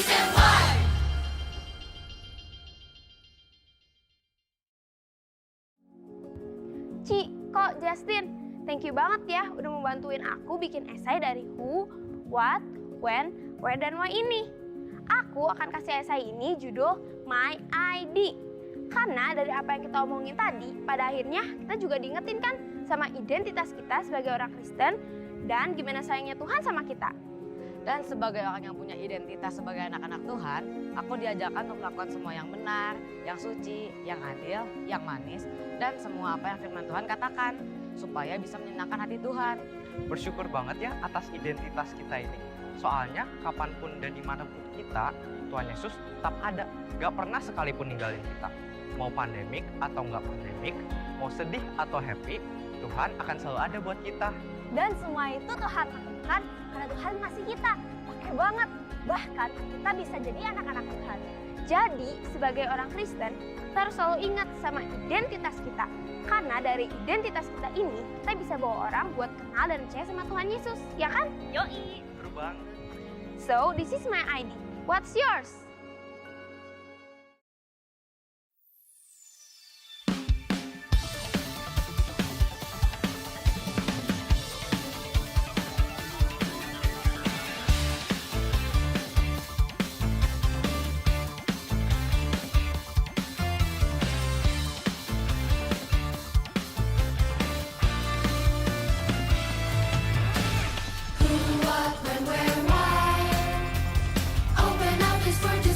reason why. Ci, kok Justin, thank you banget ya udah membantuin aku bikin esai dari who, what, when, where, dan why ini. Aku akan kasih esai ini judul My ID. Karena dari apa yang kita omongin tadi, pada akhirnya kita juga diingetin kan sama identitas kita sebagai orang Kristen dan gimana sayangnya Tuhan sama kita. Dan sebagai orang yang punya identitas sebagai anak-anak Tuhan, aku diajarkan untuk melakukan semua yang benar, yang suci, yang adil, yang manis, dan semua apa yang firman Tuhan katakan, supaya bisa menyenangkan hati Tuhan. Bersyukur banget ya atas identitas kita ini. Soalnya kapanpun dan dimanapun kita, Tuhan Yesus tetap ada. Gak pernah sekalipun ninggalin kita. Mau pandemik atau nggak pandemik, mau sedih atau happy, Tuhan akan selalu ada buat kita. Dan semua itu Tuhan lakukan karena Tuhan ngasih kita. Pakai banget. Bahkan kita bisa jadi anak-anak Tuhan. Jadi sebagai orang Kristen, kita harus selalu ingat sama identitas kita. Karena dari identitas kita ini, kita bisa bawa orang buat kenal dan percaya sama Tuhan Yesus. Ya kan? Yoi! Seru banget. So, this is my ID. What's yours? Who, what, when, where, why. Open up this word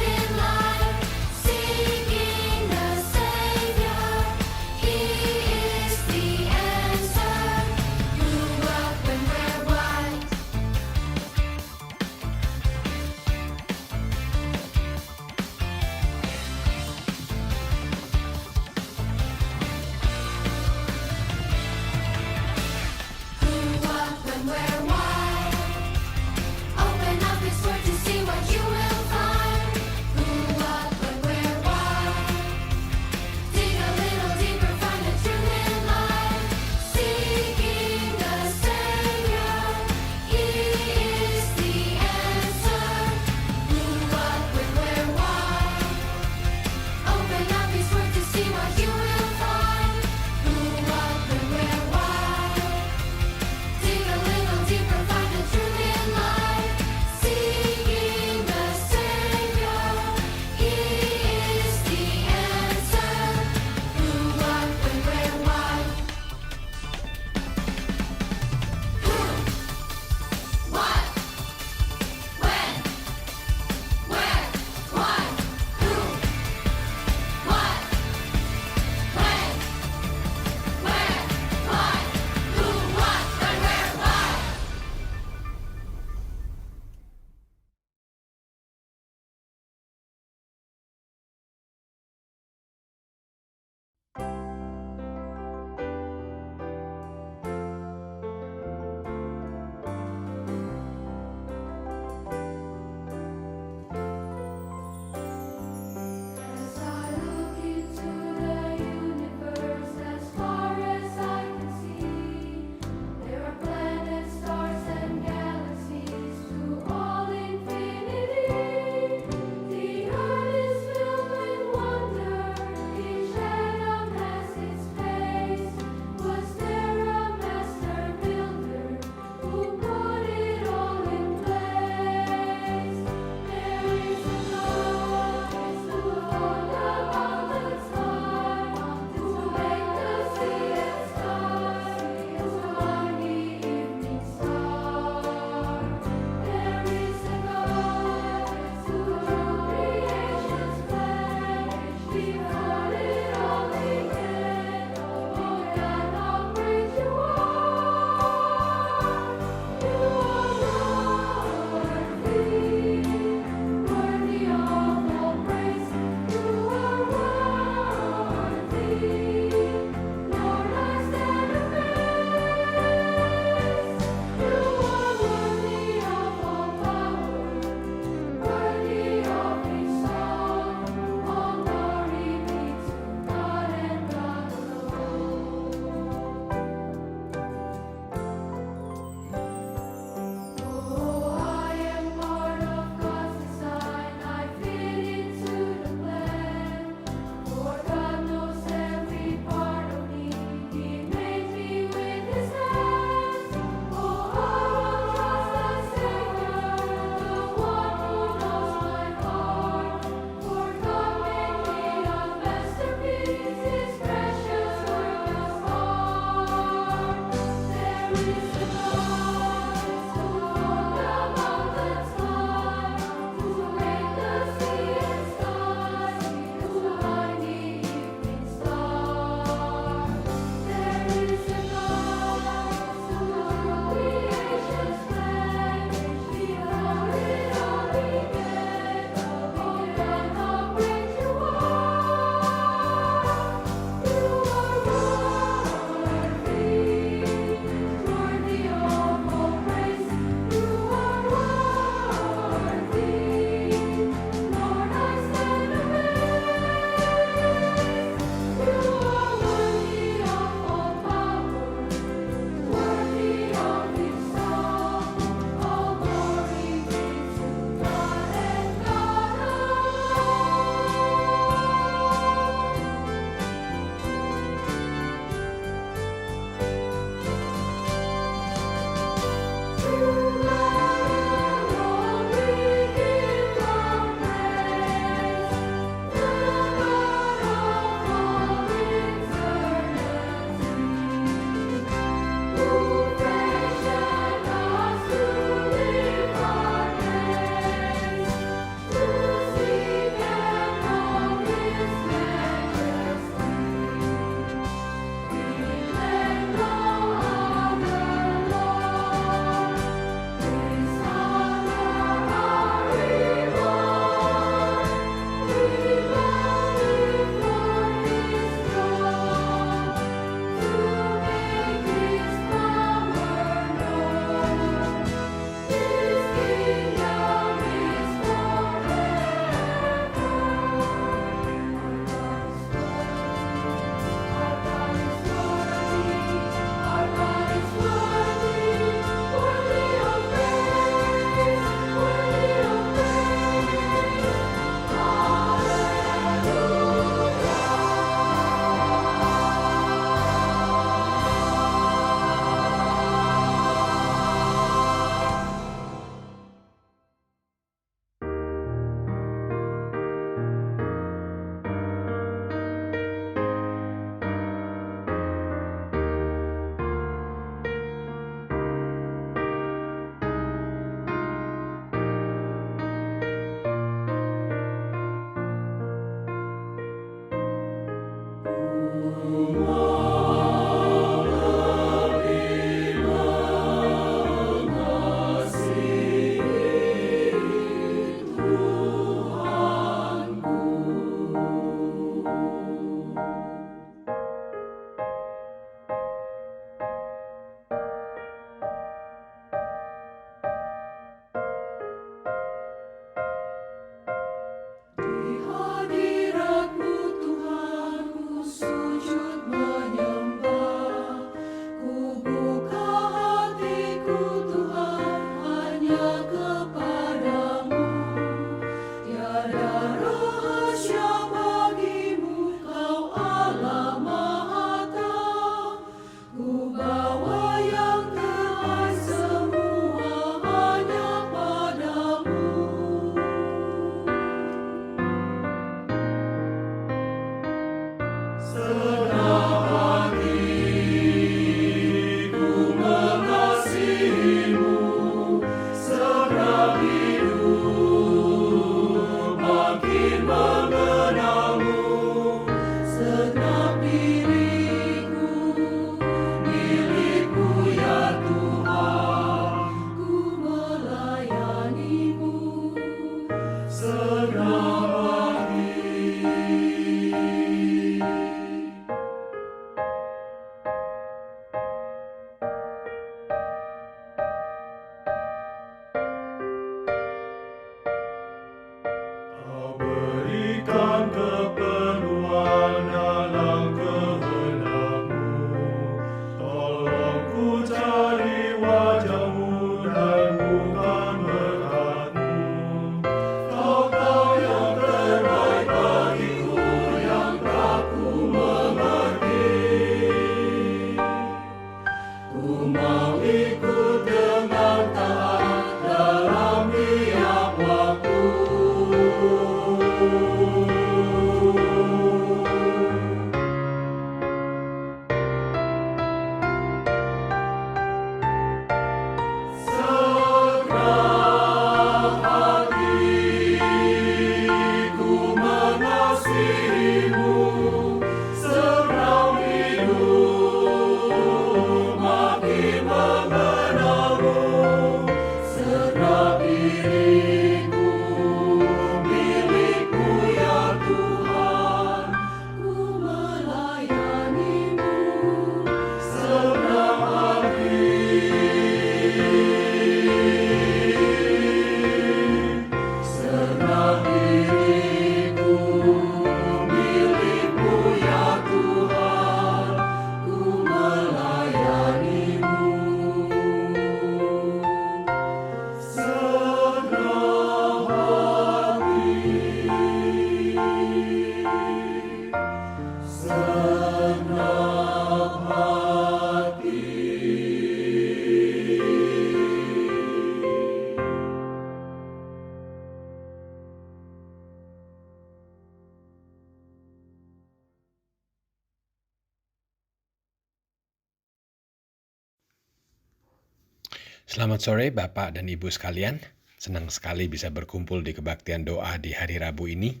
Selamat sore Bapak dan Ibu sekalian. Senang sekali bisa berkumpul di kebaktian doa di hari Rabu ini.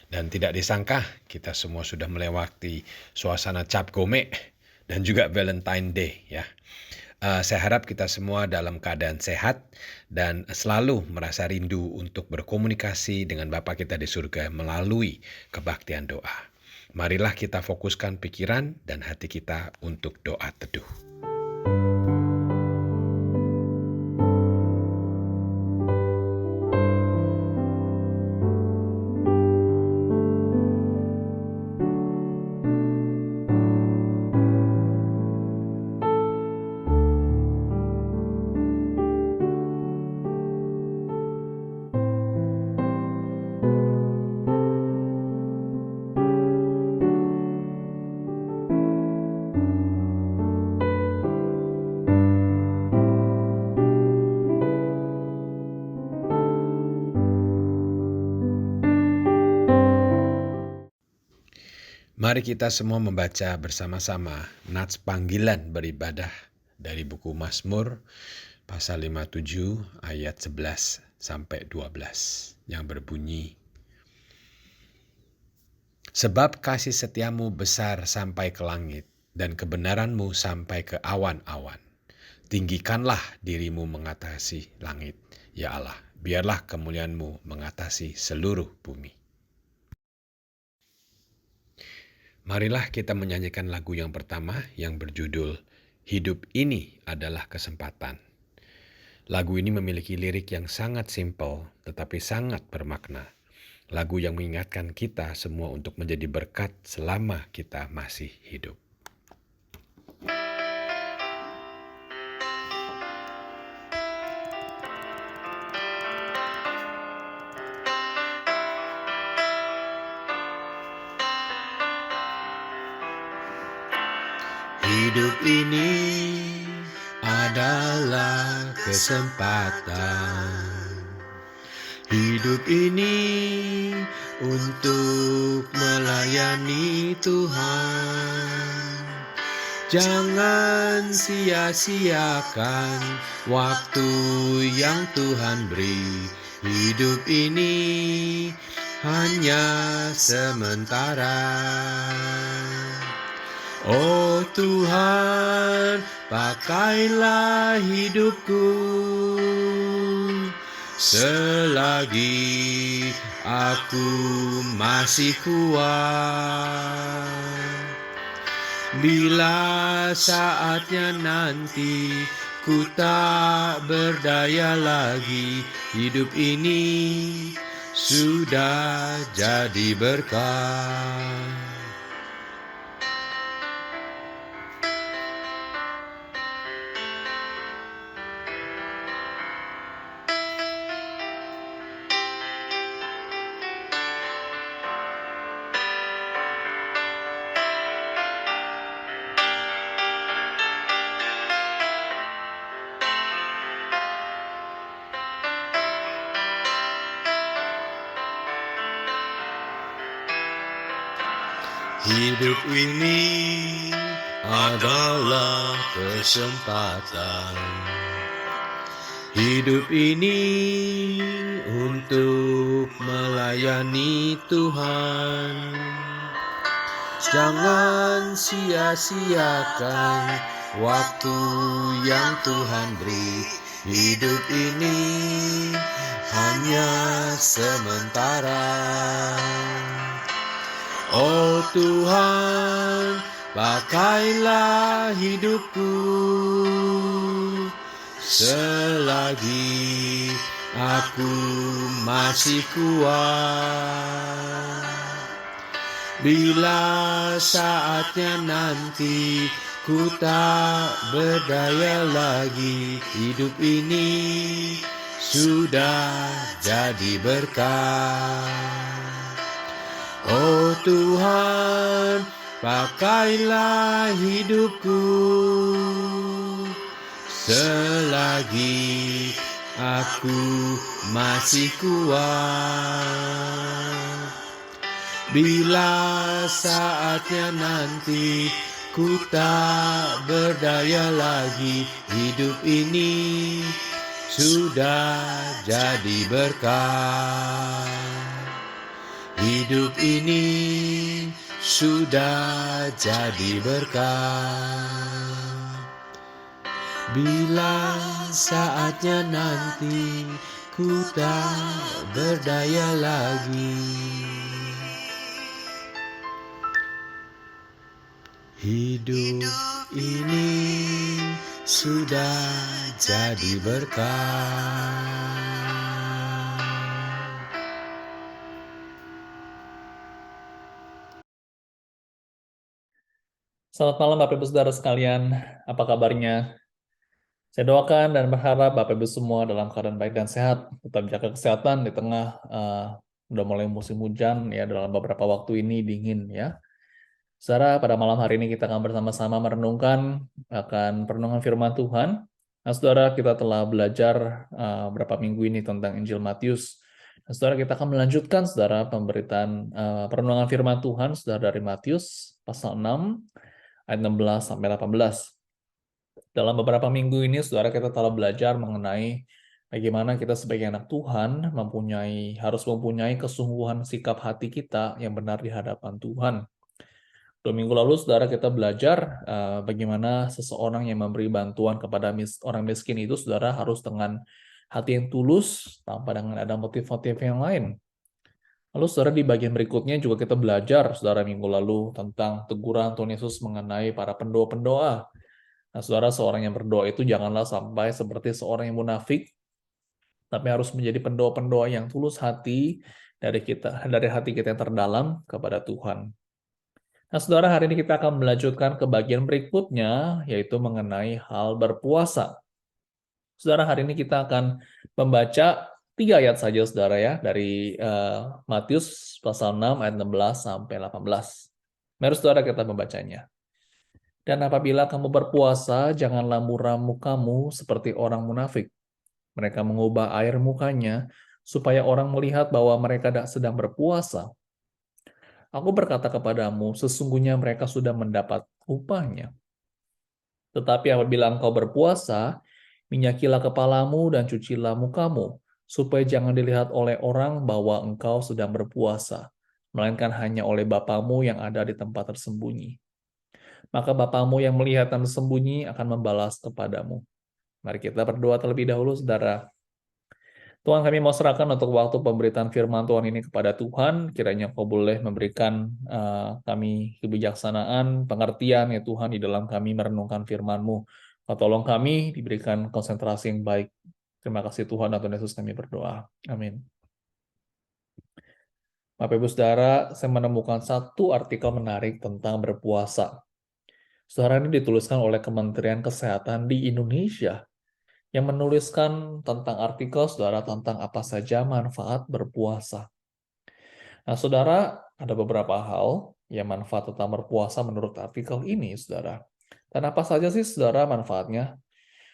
Dan tidak disangka kita semua sudah melewati suasana Cap Gome dan juga Valentine Day ya. Saya harap kita semua dalam keadaan sehat dan selalu merasa rindu untuk berkomunikasi dengan Bapa kita di surga melalui kebaktian doa. Marilah kita fokuskan pikiran dan hati kita untuk doa teduh. Mari kita semua membaca bersama-sama nats panggilan beribadah dari buku Mazmur pasal 57 ayat 11 sampai 12 yang berbunyi, Sebab kasih setiamu besar sampai ke langit dan kebenaranmu sampai ke awan-awan. Tinggikanlah dirimu mengatasi langit, ya Allah, biarlah kemuliaanmu mengatasi seluruh bumi. Marilah kita menyanyikan lagu yang pertama yang berjudul Hidup Ini Adalah Kesempatan. Lagu ini memiliki lirik yang sangat simpel tetapi sangat bermakna. Lagu yang mengingatkan kita semua untuk menjadi berkat selama kita masih hidup. Hidup ini adalah kesempatan. Hidup ini untuk melayani Tuhan. Jangan sia-siakan waktu yang Tuhan beri. Hidup ini hanya sementara. Oh Tuhan, pakailah hidupku selagi aku masih kuat. Bila saatnya nanti ku tak berdaya lagi, hidup ini sudah jadi berkat. Hidup ini adalah kesempatan. Hidup ini untuk melayani Tuhan. Jangan sia-siakan waktu yang Tuhan beri. Hidup ini hanya sementara. Oh Tuhan, pakailah hidupku selagi aku masih kuat. Bila saatnya nanti ku tak berdaya lagi, hidup ini sudah jadi berkat. Oh Tuhan, pakailah hidupku selagi aku masih kuat. Bila saatnya nanti ku tak berdaya lagi, hidup ini sudah jadi berkat. Hidup ini sudah jadi berkat. Bila saatnya nanti ku tak berdaya lagi, hidup ini sudah jadi berkat. Selamat malam Bapak Ibu Saudara sekalian, apa kabarnya? Saya doakan dan berharap Bapak Ibu semua dalam keadaan baik dan sehat, tetap jaga kesehatan di tengah udah mulai musim hujan ya, dalam beberapa waktu ini dingin ya. Saudara, pada malam hari ini kita akan bersama-sama merenungkan akan perenungan firman Tuhan. Nah, saudara, kita telah belajar beberapa minggu ini tentang Injil Matius. Nah, saudara, kita akan melanjutkan saudara pemberitaan perenungan firman Tuhan saudara dari Matius pasal 6 ayat 16 sampai 18. Dalam beberapa minggu ini, saudara, kita telah belajar mengenai bagaimana kita sebagai anak Tuhan harus mempunyai kesungguhan sikap hati kita yang benar di hadapan Tuhan. 2 minggu lalu, saudara, kita belajar bagaimana seseorang yang memberi bantuan kepada orang miskin itu, saudara, harus dengan hati yang tulus, tanpa dengan ada motif-motif yang lain. Lalu saudara, di bagian berikutnya juga kita belajar, saudara, minggu lalu tentang teguran Tuhan Yesus mengenai para pendoa-pendoa. Nah, saudara, seorang yang berdoa itu janganlah sampai seperti seorang yang munafik, tapi harus menjadi pendoa-pendoa yang tulus hati dari hati kita yang terdalam kepada Tuhan. Nah, saudara, hari ini kita akan melanjutkan ke bagian berikutnya, yaitu mengenai hal berpuasa. Saudara, hari ini kita akan membaca 3 ayat saja, saudara, ya, dari Matius pasal 6 ayat 16 sampai 18. Mari saudara kita membacanya. Dan apabila kamu berpuasa, janganlah muram mukamu seperti orang munafik. Mereka mengubah air mukanya supaya orang melihat bahwa mereka sedang berpuasa. Aku berkata kepadamu, sesungguhnya mereka sudah mendapat upahnya. Tetapi apabila engkau berpuasa, minyakilah kepalamu dan cucilah mukamu, supaya jangan dilihat oleh orang bahwa engkau sedang berpuasa, melainkan hanya oleh Bapamu yang ada di tempat tersembunyi. Maka Bapamu yang melihat dan tersembunyi akan membalas kepadamu. Mari kita berdoa terlebih dahulu, saudara. Tuhan, kami mau serahkan untuk waktu pemberitaan firman Tuhan ini kepada Tuhan. Kiranya Kau boleh memberikan kami kebijaksanaan, pengertian ya Tuhan, di dalam kami merenungkan firman-Mu. Kau tolong kami diberikan konsentrasi yang baik. Terima kasih Tuhan, dan Tuhan Yesus kami berdoa. Amin. Bapak Ibu Saudara, saya menemukan satu artikel menarik tentang berpuasa. Saudara, ini dituliskan oleh Kementerian Kesehatan di Indonesia, yang menuliskan tentang artikel, saudara, tentang apa saja manfaat berpuasa. Nah, saudara, ada beberapa hal yang manfaat tentang berpuasa menurut artikel ini, saudara. Dan apa saja sih, saudara, manfaatnya?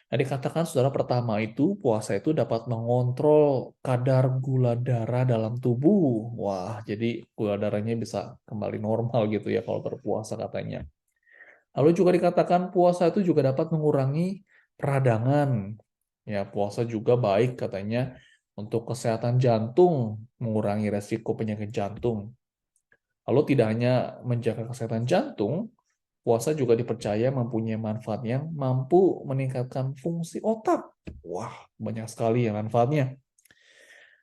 Nah, dikatakan, saudara, pertama itu, puasa itu dapat mengontrol kadar gula darah dalam tubuh. Wah, jadi gula darahnya bisa kembali normal gitu ya kalau berpuasa katanya. Lalu juga dikatakan puasa itu juga dapat mengurangi peradangan. Ya, puasa juga baik katanya untuk kesehatan jantung, mengurangi resiko penyakit jantung. Lalu tidak hanya menjaga kesehatan jantung, puasa juga dipercaya mempunyai manfaat yang mampu meningkatkan fungsi otak. Wah, banyak sekali ya manfaatnya.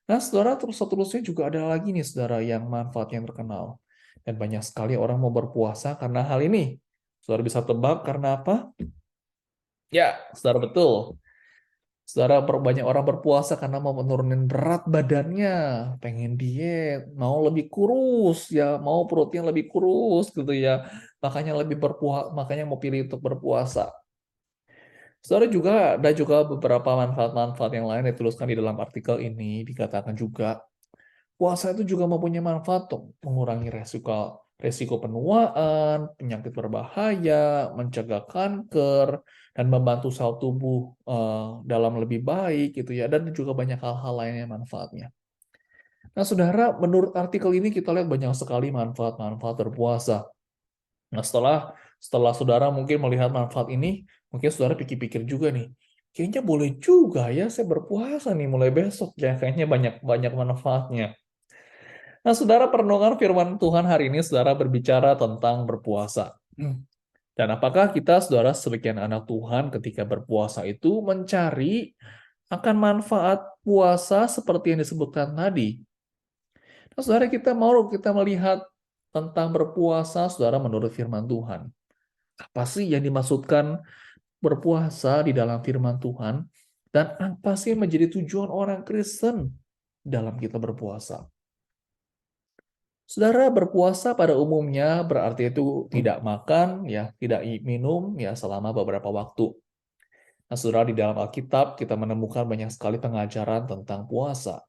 Nah, saudara, terus seterusnya juga ada lagi nih, saudara, yang manfaat yang terkenal. Dan banyak sekali orang mau berpuasa karena hal ini. Saudara bisa tebak karena apa? Ya, saudara, betul. Saudara, banyak orang berpuasa karena mau menurunin berat badannya, pengen diet, mau lebih kurus, ya, mau perutnya lebih kurus gitu ya. Makanya makanya mau pilih untuk berpuasa. Saudara, juga ada juga beberapa manfaat-manfaat yang lain yang dituliskan di dalam artikel ini, dikatakan juga puasa itu juga mempunyai manfaat untuk mengurangi resiko penuaan, penyakit berbahaya, mencegah kanker, dan membantu sel tubuh dalam lebih baik gitu ya, dan juga banyak hal-hal lainnya manfaatnya. Nah, saudara, menurut artikel ini kita lihat banyak sekali manfaat-manfaat berpuasa. Nah, setelah saudara mungkin melihat manfaat ini, mungkin saudara pikir-pikir juga nih, kayaknya boleh juga ya saya berpuasa nih mulai besok ya, kayaknya banyak banyak manfaatnya. Nah, saudara, perenungan firman Tuhan hari ini, saudara, berbicara tentang berpuasa. Dan apakah kita, saudara, sebagian anak Tuhan ketika berpuasa itu mencari akan manfaat puasa seperti yang disebutkan tadi? Nah, saudara, kita melihat tentang berpuasa, saudara, menurut firman Tuhan. Apa sih yang dimaksudkan berpuasa di dalam firman Tuhan? Dan apa sih yang menjadi tujuan orang Kristen dalam kita berpuasa? Saudara, berpuasa pada umumnya berarti itu tidak makan, ya, tidak minum, ya, selama beberapa waktu. Nah, saudara, di dalam Alkitab kita menemukan banyak sekali pengajaran tentang puasa.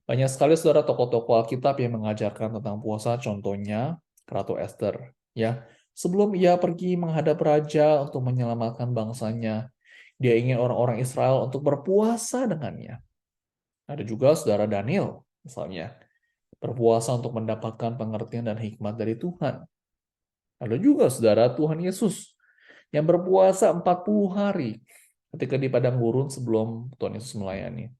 Banyak sekali, saudara, tokoh-tokoh Alkitab yang mengajarkan tentang puasa, contohnya Ratu Esther. Ya, sebelum ia pergi menghadap raja untuk menyelamatkan bangsanya, dia ingin orang-orang Israel untuk berpuasa dengannya. Ada juga saudara Daniel, misalnya, berpuasa untuk mendapatkan pengertian dan hikmat dari Tuhan. Ada juga saudara Tuhan Yesus yang berpuasa 40 hari ketika di padang gurun sebelum Tuhan Yesus melayani.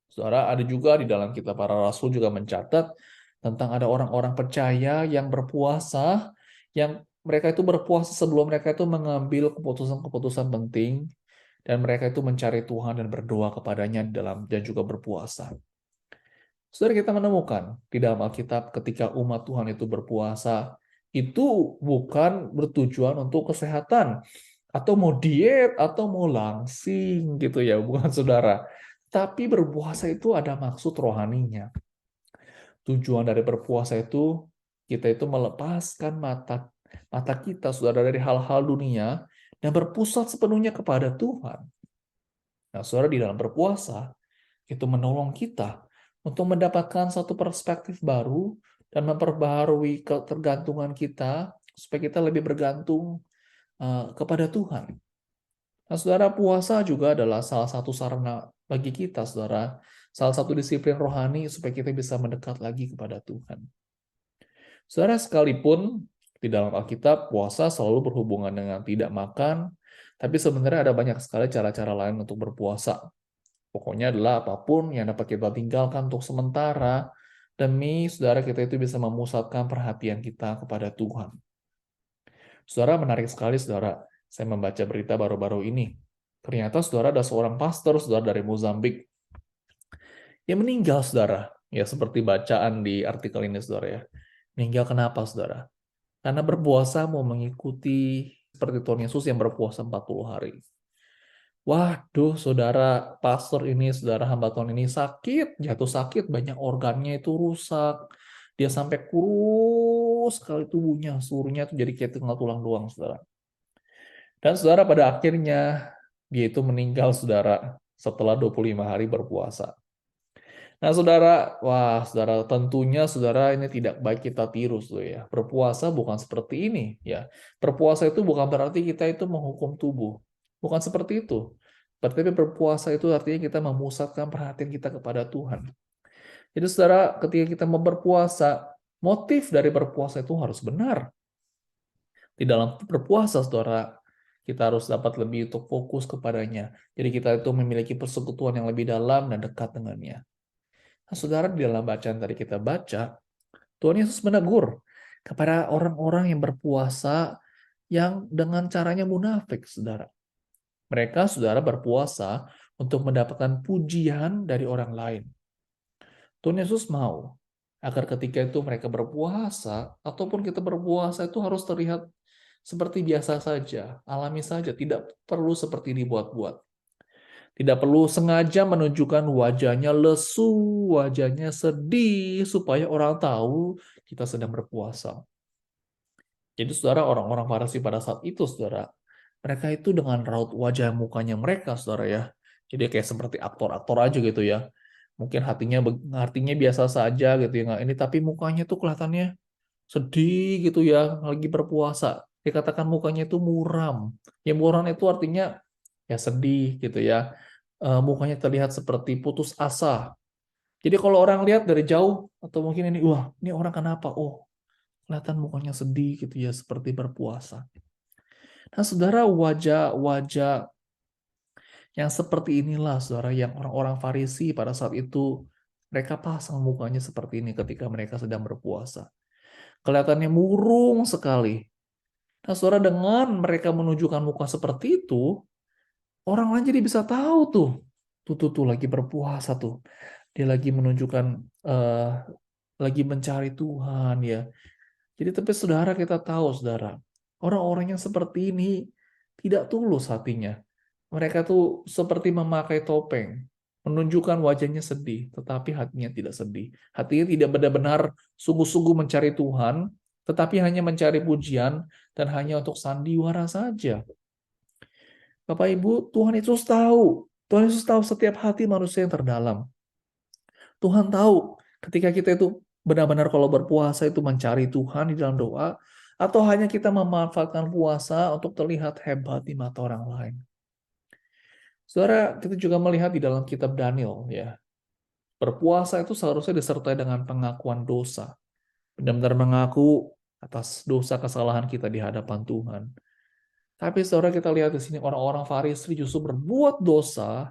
Saudara, ada juga di dalam kitab para rasul juga mencatat tentang ada orang-orang percaya yang berpuasa, yang mereka itu berpuasa sebelum mereka itu mengambil keputusan-keputusan penting, dan mereka itu mencari Tuhan dan berdoa kepadanya dan juga berpuasa. Saudara, kita menemukan di dalam Alkitab ketika umat Tuhan itu berpuasa, itu bukan bertujuan untuk kesehatan, atau mau diet, atau mau langsing gitu ya, bukan saudara. Tapi berpuasa itu ada maksud rohaninya. Tujuan dari berpuasa itu, kita itu melepaskan mata kita, saudara, dari hal-hal dunia, dan berpusat sepenuhnya kepada Tuhan. Nah, saudara, di dalam berpuasa, itu menolong kita untuk mendapatkan satu perspektif baru dan memperbaharui ketergantungan kita supaya kita lebih bergantung kepada Tuhan. Nah, saudara, puasa juga adalah salah satu sarana bagi kita, saudara, salah satu disiplin rohani supaya kita bisa mendekat lagi kepada Tuhan. Saudara, sekalipun di dalam Alkitab puasa selalu berhubungan dengan tidak makan, tapi sebenarnya ada banyak sekali cara-cara lain untuk berpuasa. Pokoknya adalah apapun yang dapat kita tinggalkan untuk sementara, demi saudara kita itu bisa memusatkan perhatian kita kepada Tuhan. Saudara, menarik sekali, saudara. Saya membaca berita baru-baru ini. Ternyata, saudara, ada seorang pastor, saudara, dari Mozambik yang meninggal, saudara. Ya, seperti bacaan di artikel ini, saudara ya. Meninggal kenapa, saudara? Karena berpuasa mau mengikuti seperti Tuhan Yesus yang berpuasa 40 hari. Waduh, saudara, pastor ini, saudara hamba Tuhan ini sakit, jatuh sakit, banyak organnya itu rusak. Dia sampai kurus sekali tubuhnya, seluruhnya itu jadi kayak tinggal tulang doang, saudara. Dan saudara, pada akhirnya dia itu meninggal, saudara, setelah 25 hari berpuasa. Nah, saudara, wah, saudara, tentunya saudara ini tidak baik kita tiru, saudara ya. Berpuasa bukan seperti ini, ya. Berpuasa itu bukan berarti kita itu menghukum tubuh. Bukan seperti itu. Tapi berpuasa itu artinya kita memusatkan perhatian kita kepada Tuhan. Jadi saudara, ketika kita mau berpuasa, motif dari berpuasa itu harus benar. Di dalam berpuasa, saudara, kita harus dapat lebih untuk fokus kepadanya. Jadi kita itu memiliki persekutuan yang lebih dalam dan dekat dengannya. Nah, saudara, di dalam bacaan tadi kita baca, Tuhan Yesus menegur kepada orang-orang yang berpuasa yang dengan caranya munafik, saudara. Mereka, saudara, berpuasa untuk mendapatkan pujian dari orang lain. Tuhan Yesus mau agar ketika itu mereka berpuasa, ataupun kita berpuasa itu harus terlihat seperti biasa saja, alami saja, tidak perlu seperti dibuat-buat. Tidak perlu sengaja menunjukkan wajahnya lesu, wajahnya sedih, supaya orang tahu kita sedang berpuasa. Jadi saudara, orang-orang Farisi pada saat itu, saudara, mereka itu dengan raut wajah mukanya mereka, saudara ya. Jadi kayak seperti aktor-aktor aja gitu ya. Mungkin artinya biasa saja gitu ya. Ini tapi mukanya tuh kelihatannya sedih gitu ya, lagi berpuasa. Dikatakan mukanya itu muram. Ya muram itu artinya ya sedih gitu ya. Mukanya terlihat seperti putus asa. Jadi kalau orang lihat dari jauh atau mungkin ini, wah, ini orang kenapa? Oh, kelihatan mukanya sedih gitu ya, seperti berpuasa. Nah, saudara, wajah-wajah yang seperti inilah, saudara, yang orang-orang Farisi pada saat itu, mereka pasang mukanya seperti ini ketika mereka sedang berpuasa. Kelihatannya murung sekali. Nah, saudara, dengan mereka menunjukkan muka seperti itu, orang lain jadi bisa tahu tuh. Tuh, lagi berpuasa tuh. Dia lagi menunjukkan, lagi mencari Tuhan ya. Jadi tapi saudara, kita tahu saudara, orang-orang yang seperti ini tidak tulus hatinya. Mereka tuh seperti memakai topeng, menunjukkan wajahnya sedih, tetapi hatinya tidak sedih. Hatinya tidak benar-benar sungguh-sungguh mencari Tuhan, tetapi hanya mencari pujian dan hanya untuk sandiwara saja. Bapak Ibu, Tuhan Yesus tahu. Tuhan Yesus tahu setiap hati manusia yang terdalam. Tuhan tahu ketika kita itu benar-benar kalau berpuasa itu mencari Tuhan di dalam doa, atau hanya kita memanfaatkan puasa untuk terlihat hebat di mata orang lain. Saudara, kita juga melihat di dalam kitab Daniel, ya, berpuasa itu seharusnya disertai dengan pengakuan dosa. Benar-benar mengaku atas dosa kesalahan kita di hadapan Tuhan. Tapi saudara, kita lihat di sini orang-orang Farisi justru berbuat dosa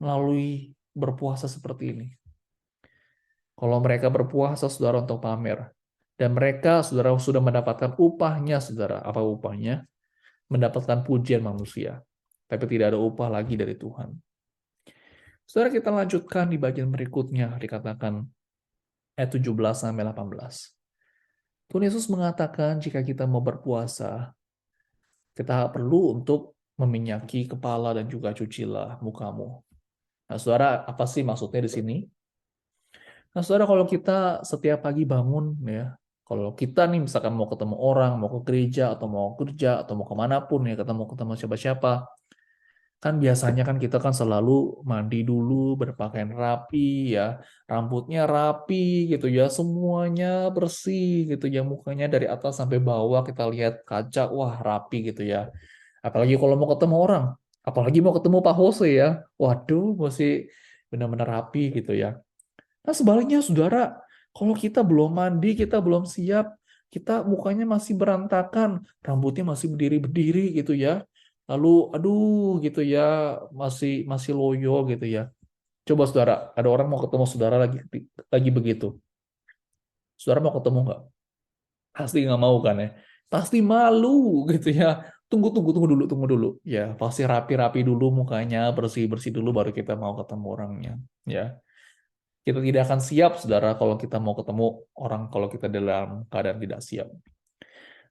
melalui berpuasa seperti ini. Kalau mereka berpuasa, saudara, untuk pamer. Dan mereka, saudara, sudah mendapatkan upahnya, saudara. Apa upahnya? Mendapatkan pujian manusia. Tapi tidak ada upah lagi dari Tuhan. Saudara, kita lanjutkan di bagian berikutnya. Dikatakan ayat 17-18. Tuhan Yesus mengatakan jika kita mau berpuasa, kita perlu untuk meminyaki kepala dan juga cucilah mukamu. Nah, saudara, apa sih maksudnya di sini? Nah, saudara, kalau kita setiap pagi bangun, ya, kalau kita nih misalkan mau ketemu orang, mau ke gereja, atau mau kerja, atau mau kemanapun, ya, ketemu siapa-siapa, kan biasanya kan kita kan selalu mandi dulu, berpakaian rapi, ya, rambutnya rapi, gitu ya, semuanya bersih, gitu ya, mukanya dari atas sampai bawah kita lihat kaca, wah rapi, gitu ya. Apalagi kalau mau ketemu orang, apalagi mau ketemu Pak Hose ya, waduh, mesti benar-benar rapi, gitu ya. Nah, sebaliknya, saudara, kalau kita belum mandi, kita belum siap, kita mukanya masih berantakan, rambutnya masih berdiri-berdiri gitu ya. Lalu, aduh, gitu ya, masih loyo gitu ya. Coba saudara, ada orang mau ketemu saudara lagi begitu. Saudara mau ketemu nggak? Pasti nggak mau kan ya? Pasti malu gitu ya. Tunggu dulu. Ya, pasti rapi-rapi dulu mukanya, bersih-bersih dulu baru kita mau ketemu orangnya. Ya. Kita tidak akan siap, saudara, kalau kita mau ketemu orang kalau kita dalam keadaan tidak siap.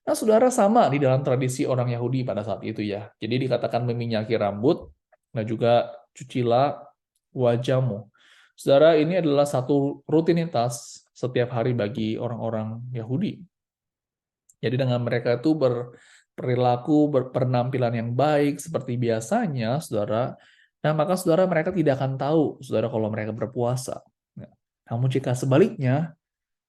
Nah, saudara, sama di dalam tradisi orang Yahudi pada saat itu ya. Jadi dikatakan meminyaki rambut, dan juga cucilah wajahmu. Saudara, ini adalah satu rutinitas setiap hari bagi orang-orang Yahudi. Jadi dengan mereka itu berperilaku, berpenampilan yang baik seperti biasanya, saudara. Nah, maka saudara, mereka tidak akan tahu, saudara, kalau mereka berpuasa. Namun jika sebaliknya,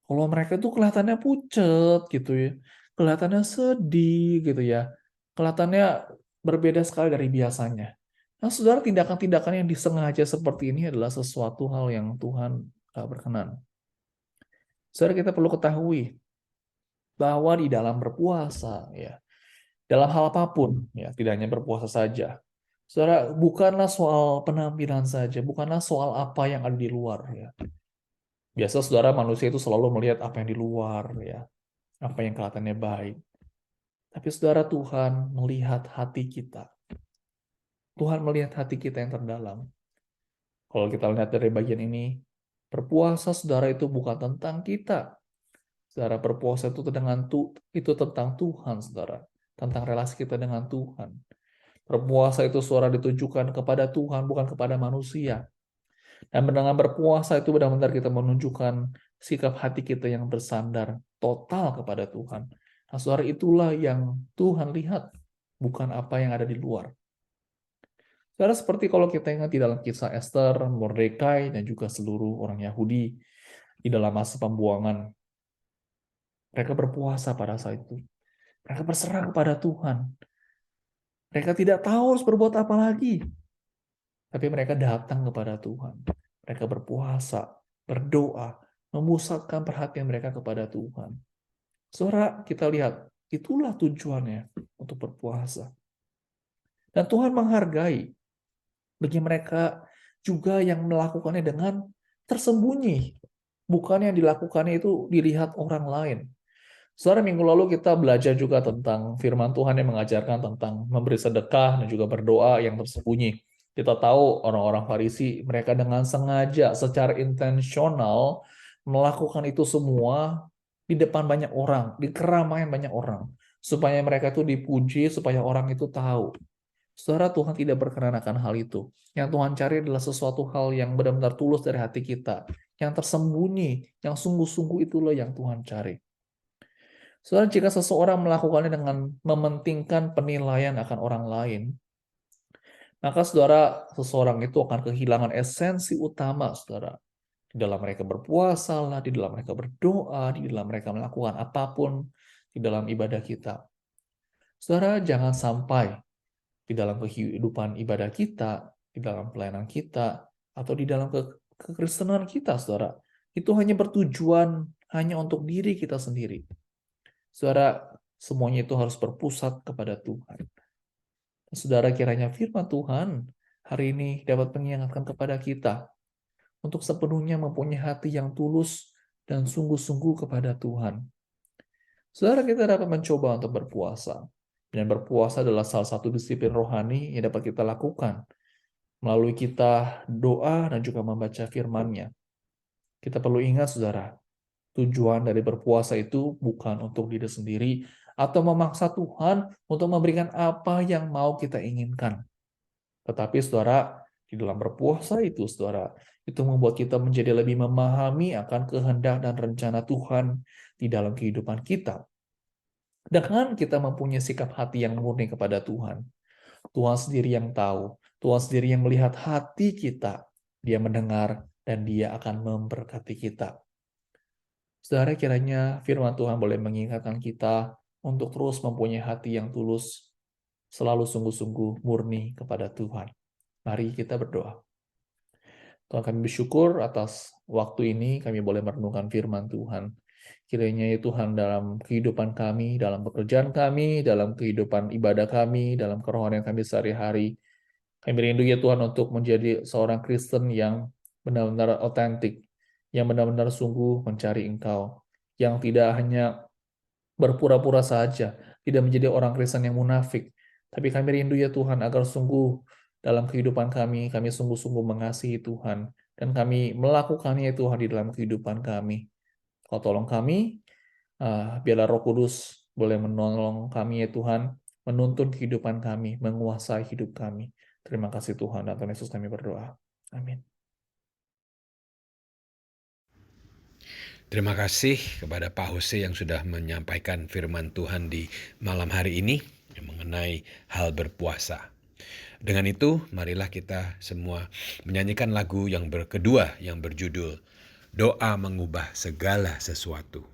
kalau mereka itu kelihatannya pucet gitu ya, kelihatannya sedih gitu ya, kelihatannya berbeda sekali dari biasanya. Nah, saudara, tindakan-tindakan yang disengaja seperti ini adalah sesuatu hal yang Tuhan gak berkenan. Saudara, kita perlu ketahui bahwa di dalam berpuasa, ya, dalam hal apapun, ya, tidak hanya berpuasa saja. Saudara, bukanlah soal penampilan saja, bukanlah soal apa yang ada di luar, ya. Biasa saudara, manusia itu selalu melihat apa yang di luar, ya, apa yang kelihatannya baik. Tapi saudara, Tuhan melihat hati kita. Tuhan melihat hati kita yang terdalam. Kalau kita lihat dari bagian ini, berpuasa saudara itu bukan tentang kita. Saudara, berpuasa itu tentang Tuhan, saudara. Tentang relasi kita dengan Tuhan. Berpuasa itu suara ditujukan kepada Tuhan, bukan kepada manusia. Dan dengan berpuasa itu benar-benar kita menunjukkan sikap hati kita yang bersandar total kepada Tuhan. Nah, saudara, itulah yang Tuhan lihat, bukan apa yang ada di luar. Saudara, seperti kalau kita ingat di dalam kisah Esther, Mordekai, dan juga seluruh orang Yahudi di dalam masa pembuangan. Mereka berpuasa pada saat itu. Mereka berserah kepada Tuhan. Mereka tidak tahu harus berbuat apa lagi. Tapi mereka datang kepada Tuhan. Mereka berpuasa, berdoa, memusatkan perhatian mereka kepada Tuhan. Saudara, kita lihat, itulah tujuannya untuk berpuasa. Dan Tuhan menghargai bagi mereka juga yang melakukannya dengan tersembunyi. Bukan yang dilakukannya itu dilihat orang lain. Saudara, minggu lalu kita belajar juga tentang firman Tuhan yang mengajarkan tentang memberi sedekah dan juga berdoa yang tersembunyi. Kita tahu orang-orang Farisi, mereka dengan sengaja, secara intensional melakukan itu semua di depan banyak orang, di keramaian banyak orang. Supaya mereka itu dipuji, supaya orang itu tahu. Saudara, Tuhan tidak berkenan akan hal itu. Yang Tuhan cari adalah sesuatu hal yang benar-benar tulus dari hati kita. Yang tersembunyi, yang sungguh-sungguh itulah yang Tuhan cari. Saudara, jika seseorang melakukannya dengan mementingkan penilaian akan orang lain, maka saudara, seseorang itu akan kehilangan esensi utama, saudara. Di dalam mereka berpuasa, di dalam mereka berdoa, di dalam mereka melakukan apapun di dalam ibadah kita. Saudara, jangan sampai di dalam kehidupan ibadah kita, di dalam pelayanan kita, atau di dalam kekristenan kita, saudara, itu hanya bertujuan hanya untuk diri kita sendiri. Saudara, semuanya itu harus berpusat kepada Tuhan. Saudara, kiranya firman Tuhan hari ini dapat mengingatkan kepada kita untuk sepenuhnya mempunyai hati yang tulus dan sungguh-sungguh kepada Tuhan. Saudara, kita dapat mencoba untuk berpuasa. Dan berpuasa adalah salah satu disiplin rohani yang dapat kita lakukan melalui kita doa dan juga membaca firman-Nya. Kita perlu ingat, saudara, tujuan dari berpuasa itu bukan untuk diri sendiri atau memaksa Tuhan untuk memberikan apa yang mau kita inginkan. Tetapi saudara, di dalam berpuasa itu, saudara, itu membuat kita menjadi lebih memahami akan kehendak dan rencana Tuhan di dalam kehidupan kita. Dengan kita mempunyai sikap hati yang murni kepada Tuhan, Tuhan sendiri yang tahu, Tuhan sendiri yang melihat hati kita, Dia mendengar, dan Dia akan memberkati kita. Saudara, kiranya firman Tuhan boleh mengingatkan kita untuk terus mempunyai hati yang tulus, selalu sungguh-sungguh murni kepada Tuhan. Mari kita berdoa. Tuhan, kami bersyukur atas waktu ini kami boleh merenungkan firman Tuhan. Kiranya ya Tuhan, dalam kehidupan kami, dalam pekerjaan kami, dalam kehidupan ibadah kami, dalam kerohanian kami sehari-hari, kami rindu ya Tuhan untuk menjadi seorang Kristen yang benar-benar otentik, yang benar-benar sungguh mencari Engkau, yang tidak hanya berpura-pura saja, tidak menjadi orang Kristen yang munafik, tapi kami rindu ya Tuhan agar sungguh dalam kehidupan kami sungguh-sungguh mengasihi Tuhan, dan kami melakukannya Tuhan di dalam kehidupan kami. Kau tolong kami, biarlah Roh Kudus boleh menolong kami ya Tuhan, menuntun kehidupan kami, menguasai hidup kami. Terima kasih Tuhan, dan Tuhan Yesus kami berdoa. Amin. Terima kasih kepada Pak Hose yang sudah menyampaikan firman Tuhan di malam hari ini mengenai hal berpuasa. Dengan itu, marilah kita semua menyanyikan lagu yang kedua yang berjudul Doa Mengubah Segala Sesuatu.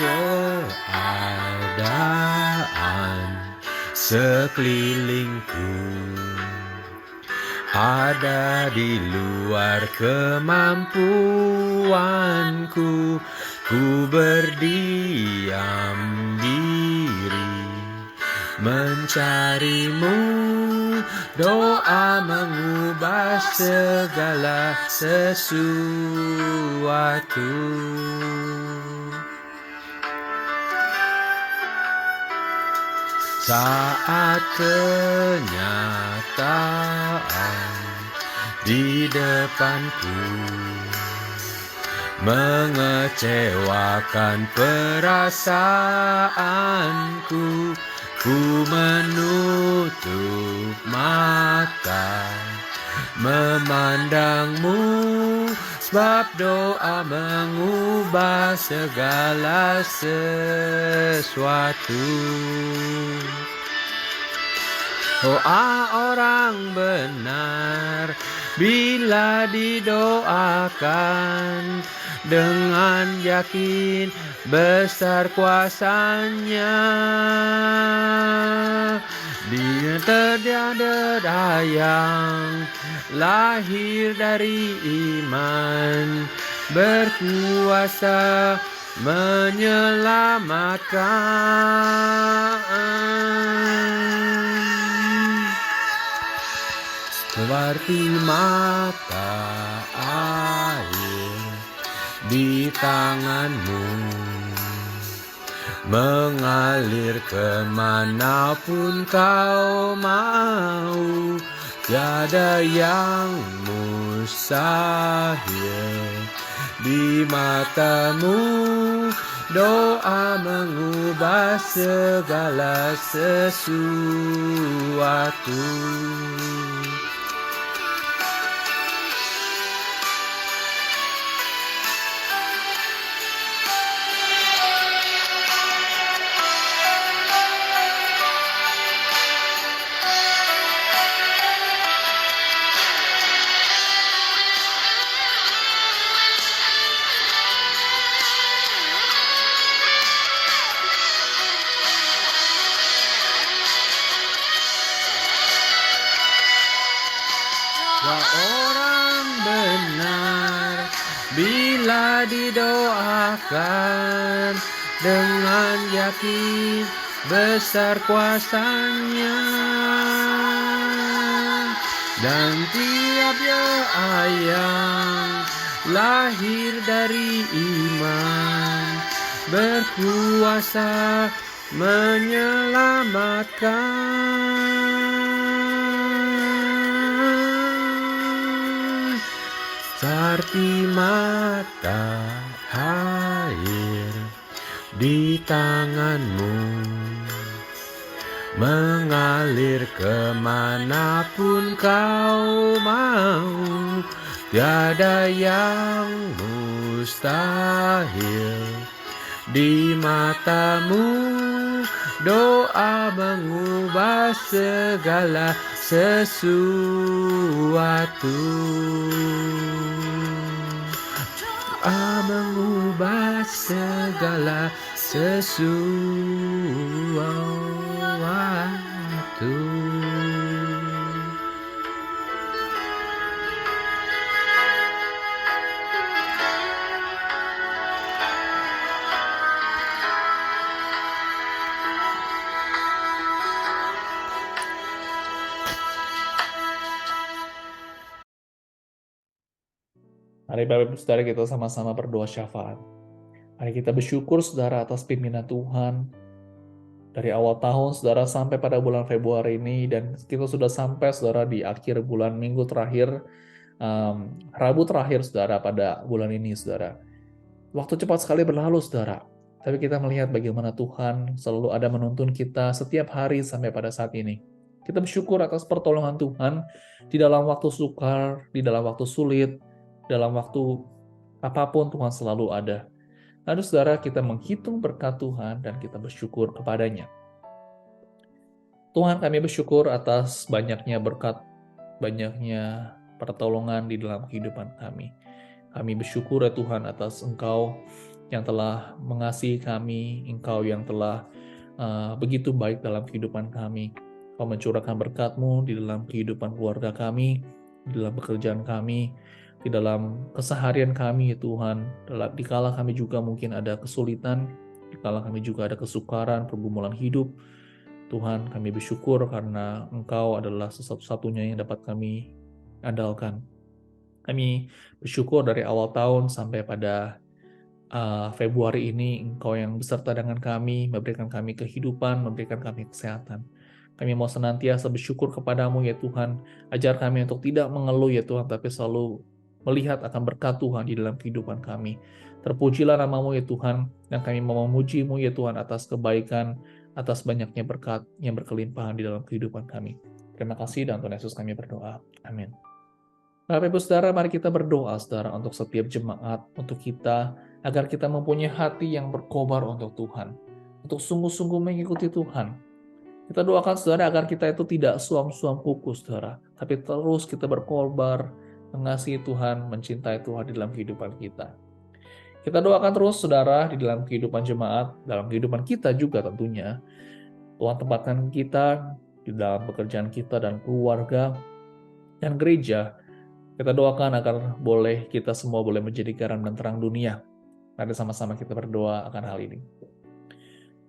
keadaan sekelilingku ada di luar kemampuanku. Ku berdiam diri mencarimu, doa mengubah segala sesuatu. Saat kenyataan di depanku mengecewakan perasaanku, ku menutup mata memandangmu, sebab doa mengubah segala sesuatu. Doa orang benar bila didoakan dengan yakin besar kuasanya. Dia tiada yang lahir dari iman berkuasa menyelamatkan. Seperti mata air di tanganmu, mengalir kemanapun kau mau. Tiada yang mustahil di matamu. Doa mengubah segala sesuatu. Orang benar bila didoakan dengan yakin besar kuasanya, dan tiap doa yang lahir dari iman berkuasa menyelamatkan. Seperti mata air di tanganmu, mengalir kemanapun kau mau. Tiada yang mustahil di matamu. Doa mengubah segala sesuatu. Doa mengubah segala sesuatu. Mari Bapak Ibu Saudara kita sama-sama berdoa syafaat. Mari kita bersyukur Saudara atas pimpinan Tuhan. Dari awal tahun Saudara sampai pada bulan Februari ini, dan kita sudah sampai Saudara di akhir bulan minggu terakhir, Rabu terakhir Saudara pada bulan ini Saudara. Waktu cepat sekali berlalu Saudara. Tapi kita melihat bagaimana Tuhan selalu ada menuntun kita setiap hari sampai pada saat ini. Kita bersyukur atas pertolongan Tuhan di dalam waktu sukar, di dalam waktu sulit, dalam waktu apapun Tuhan selalu ada. Lalu saudara, kita menghitung berkat Tuhan dan kita bersyukur kepadanya. Tuhan, kami bersyukur atas banyaknya berkat, banyaknya pertolongan di dalam kehidupan kami. Kami bersyukur ya Tuhan atas Engkau yang telah mengasihi kami, Engkau yang telah begitu baik dalam kehidupan kami. Kau mencurahkan berkat-Mu di dalam kehidupan keluarga kami, di dalam pekerjaan kami, di dalam keseharian kami ya Tuhan. Dikala kami juga mungkin ada kesulitan, dikala kami juga ada kesukaran, pergumulan hidup, Tuhan kami bersyukur karena Engkau adalah satu-satunya yang dapat kami andalkan. Kami bersyukur dari awal tahun sampai pada Februari ini Engkau yang beserta dengan kami, memberikan kami kehidupan, memberikan kami kesehatan. Kami mau senantiasa bersyukur kepadamu ya Tuhan. Ajar kami untuk tidak mengeluh ya Tuhan, tapi selalu melihat akan berkat Tuhan di dalam kehidupan kami. Terpujilah namamu ya Tuhan, dan kami mau memujimu ya Tuhan atas kebaikan, atas banyaknya berkat yang berkelimpahan di dalam kehidupan kami. Terima kasih dan Tuhan Yesus kami berdoa. Amin. Bapak Ibu Saudara, mari kita berdoa Saudara untuk setiap jemaat, untuk kita, agar kita mempunyai hati yang berkobar untuk Tuhan, untuk sungguh-sungguh mengikuti Tuhan. Kita doakan Saudara agar kita itu tidak suam-suam kuku Saudara, tapi terus kita berkobar, mengasihi Tuhan, mencintai Tuhan di dalam kehidupan kita. Kita doakan terus Saudara di dalam kehidupan jemaat, dalam kehidupan kita juga tentunya. Tuhan tempatkan kita di dalam pekerjaan kita dan keluarga dan gereja. Kita doakan agar kita semua boleh menjadi garam dan terang dunia. Mari sama-sama kita berdoa akan hal ini.